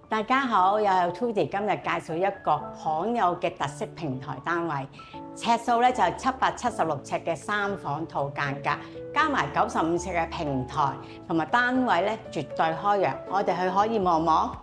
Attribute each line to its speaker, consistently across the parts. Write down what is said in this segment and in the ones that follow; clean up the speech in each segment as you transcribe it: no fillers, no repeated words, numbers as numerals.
Speaker 1: 大家好，又有 Tudy 今日介紹一個罕有嘅特色平台單位，尺數咧就係776尺嘅3房套間隔，加埋95尺嘅平台，同埋單位咧絕對開揚，我哋去可以望望。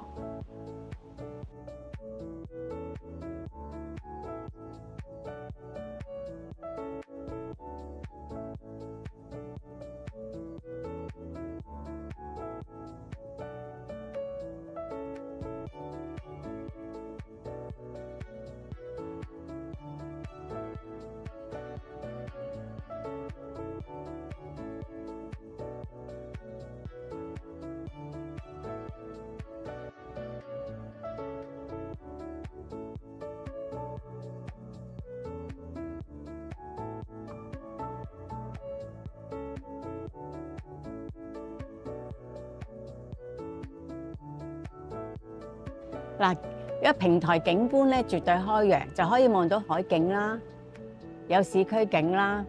Speaker 1: 嗱，一個平台景觀咧絕對開揚，就可以望到海景啦，有市區景啦，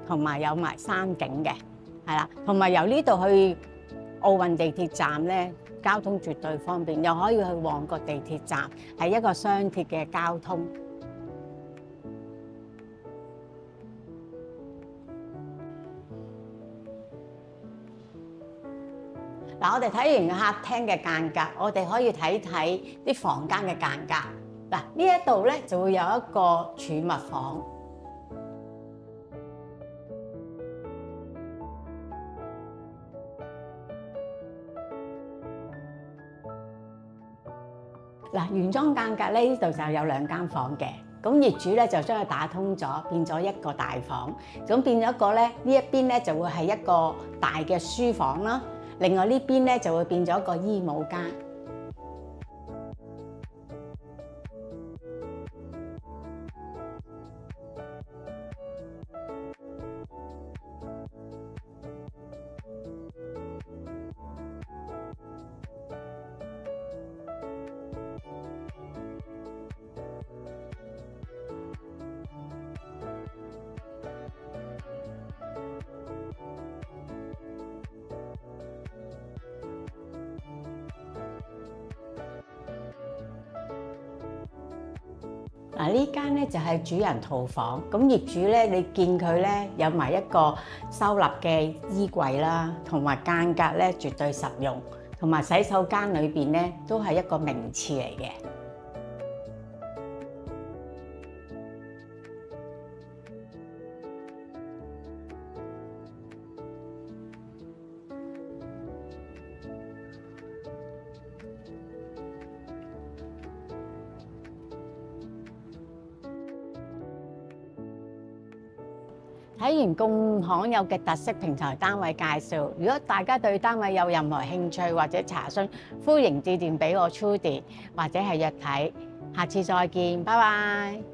Speaker 1: 同埋有埋山景嘅，係啦，同埋由呢度去奧運地鐵站咧，交通絕對方便，又可以去旺角地鐵站，係一個雙鐵嘅交通。嗱，我哋睇完客廳嘅間隔，我哋可以睇睇啲房間嘅間隔。嗱，呢一度咧就會有一個儲物房。嗱，原裝間隔咧呢度就有2間房嘅，咁業主咧就將佢打通咗，變咗一個大房。咁變咗一個咧，呢一邊咧就會係一個大嘅書房啦。另外呢邊咧就會變咗一個衣帽間。嗱，呢間咧就係主人套房，咁業主咧你見佢咧有埋一個收納嘅衣櫃啦，同埋間隔咧絕對實用，同埋洗手間裏邊咧都係一個名廁嚟嘅。睇完咁罕有嘅特色平台單位介紹，如果大家對單位有任何興趣或者查詢，歡迎致電俾我 Tudy 或者係約睇。下次再見，拜拜。